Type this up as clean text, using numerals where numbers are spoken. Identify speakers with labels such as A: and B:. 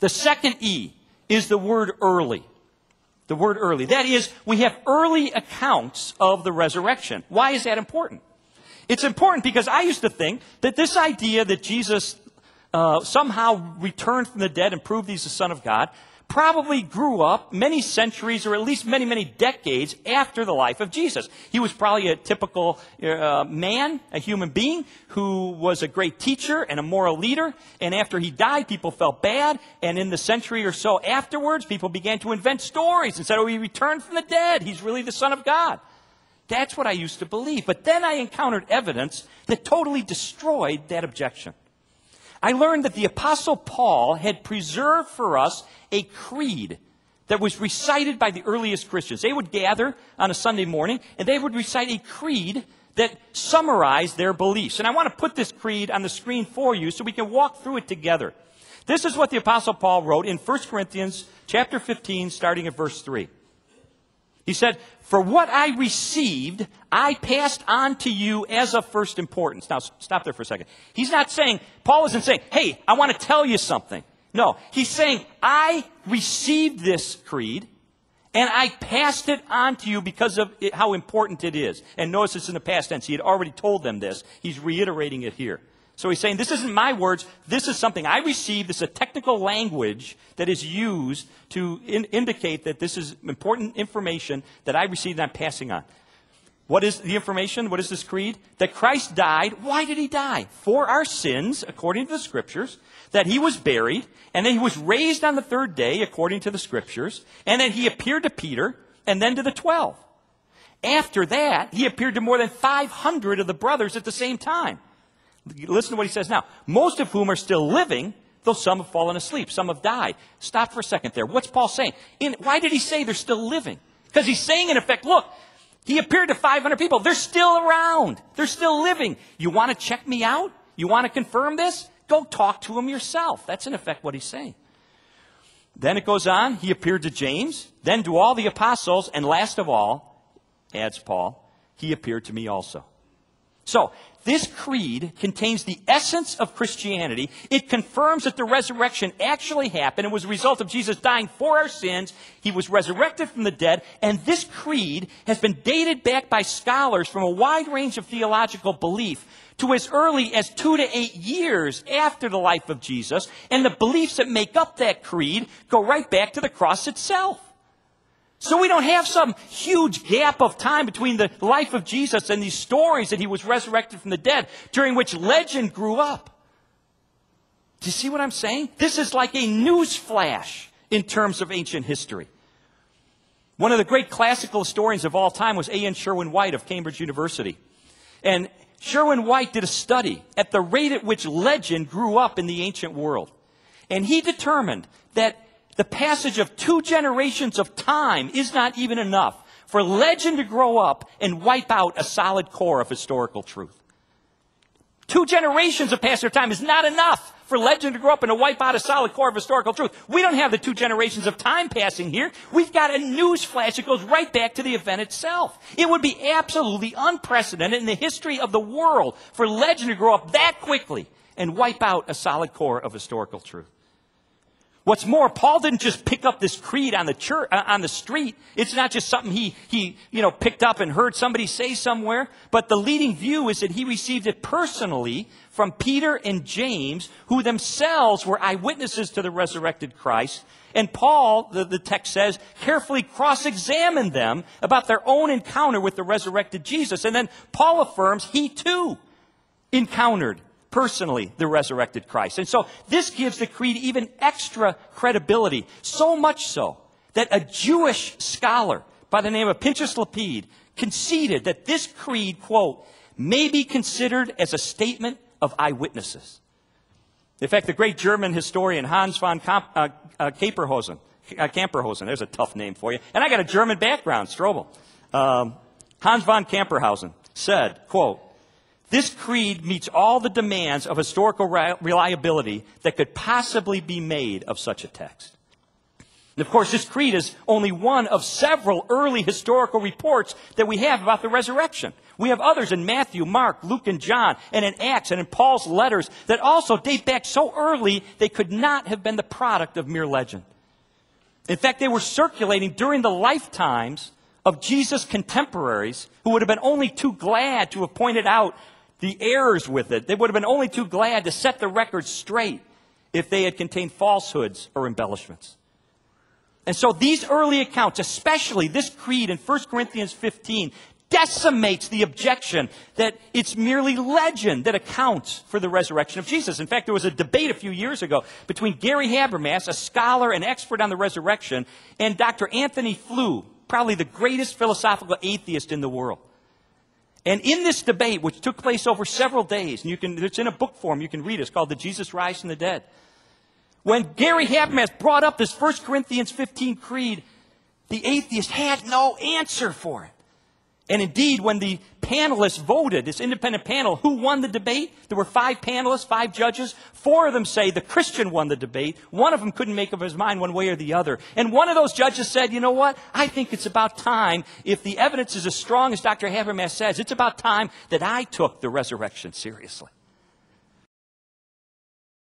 A: The second E is the word early. The word early. That is, we have early accounts of the resurrection. Why is that important? It's important because I used to think that this idea that Jesus somehow returned from the dead and proved he's the Son of God probably grew up many centuries or at least many, many decades after the life of Jesus. He was probably a typical man, a human being, who was a great teacher and a moral leader. And after he died, people felt bad. And in the century or so afterwards, people began to invent stories and said, oh, he returned from the dead. He's really the Son of God. That's what I used to believe. But then I encountered evidence that totally destroyed that objection. I learned that the Apostle Paul had preserved for us a creed that was recited by the earliest Christians. They would gather on a Sunday morning, and they would recite a creed that summarized their beliefs. And I want to put this creed on the screen for you so we can walk through it together. This is what the Apostle Paul wrote in 1 Corinthians chapter 15, starting at verse 3. He said, "For what I received, I passed on to you as of first importance." Now, stop there for a second. He's not saying, Paul isn't saying, hey, I want to tell you something. No, he's saying, I received this creed, and I passed it on to you because of how important it is. And notice it's in the past tense. He had already told them this. He's reiterating it here. So he's saying, this isn't my words. This is something I received. This is a technical language that is used to indicate that this is important information that I received and I'm passing on. What is the information? What is this creed? That Christ died. Why did he die? For our sins, according to the Scriptures. That he was buried. And then he was raised on the third day, according to the Scriptures. And then he appeared to Peter and then to the 12. After that, he appeared to more than 500 of the brothers at the same time. Listen to what he says now. Most of whom are still living, though some have fallen asleep. Some have died. Stop for a second there. What's Paul saying? Why did he say they're still living? Because he's saying, in effect, look, he appeared to 500 people. They're still around. They're still living. You want to check me out? You want to confirm this? Go talk to them yourself. That's, in effect, what he's saying. Then it goes on. He appeared to James, then to all the apostles, and last of all, adds Paul, he appeared to me also. So, this creed contains the essence of Christianity. It confirms that the resurrection actually happened. It was a result of Jesus dying for our sins. He was resurrected from the dead. And this creed has been dated back by scholars from a wide range of theological belief to as early as 2 to 8 years after the life of Jesus. And the beliefs that make up that creed go right back to the cross itself. So we don't have some huge gap of time between the life of Jesus and these stories that he was resurrected from the dead, during which legend grew up. Do you see what I'm saying? This is like a news flash in terms of ancient history. One of the great classical historians of all time was A.N. Sherwin-White of Cambridge University. And Sherwin-White did a study at the rate at which legend grew up in the ancient world. And he determined that the passage of 2 generations of time is not even enough for legend to grow up and wipe out a solid core of historical truth. 2 generations of passage of time is not enough for legend to grow up and to wipe out a solid core of historical truth. We don't have the 2 generations of time passing here. We've got a news flash that goes right back to the event itself. It would be absolutely unprecedented in the history of the world for legend to grow up that quickly and wipe out a solid core of historical truth. What's more, Paul didn't just pick up this creed on the street. It's not just something he picked up and heard somebody say somewhere. But the leading view is that he received it personally from Peter and James, who themselves were eyewitnesses to the resurrected Christ. And Paul, the text says, carefully cross-examined them about their own encounter with the resurrected Jesus. And then Paul affirms he too encountered personally the resurrected Christ. And so this gives the creed even extra credibility, so much so that a Jewish scholar by the name of Pinchas Lapide conceded that this creed, quote, may be considered as a statement of eyewitnesses. In fact, the great German historian Hans von Camperhausen, there's a tough name for you, and I got a German background, Strobel. Hans von Camperhausen said, quote, this creed meets all the demands of historical reliability that could possibly be made of such a text. And of course, this creed is only one of several early historical reports that we have about the resurrection. We have others in Matthew, Mark, Luke, and John, and in Acts, and in Paul's letters that also date back so early they could not have been the product of mere legend. In fact, they were circulating during the lifetimes of Jesus' contemporaries who would have been only too glad to have pointed out the errors with it. They would have been only too glad to set the record straight if they had contained falsehoods or embellishments. And so these early accounts, especially this creed in 1 Corinthians 15, decimates the objection that it's merely legend that accounts for the resurrection of Jesus. In fact, there was a debate a few years ago between Gary Habermas, a scholar and expert on the resurrection, and Dr. Anthony Flew, probably the greatest philosophical atheist in the world. And in this debate, which took place over several days, and it's in a book form, you can read it, it's called The Jesus Rise from the Dead. When Gary Habermas brought up this 1 Corinthians 15 creed, the atheist had no answer for it. And indeed, when the panelists voted, this independent panel, who won the debate? There were 5 panelists, 5 judges. 4 of them say the Christian won the debate. One of them couldn't make up his mind one way or the other. And one of those judges said, you know what? I think it's about time, if the evidence is as strong as Dr. Habermas says, it's about time that I took the resurrection seriously.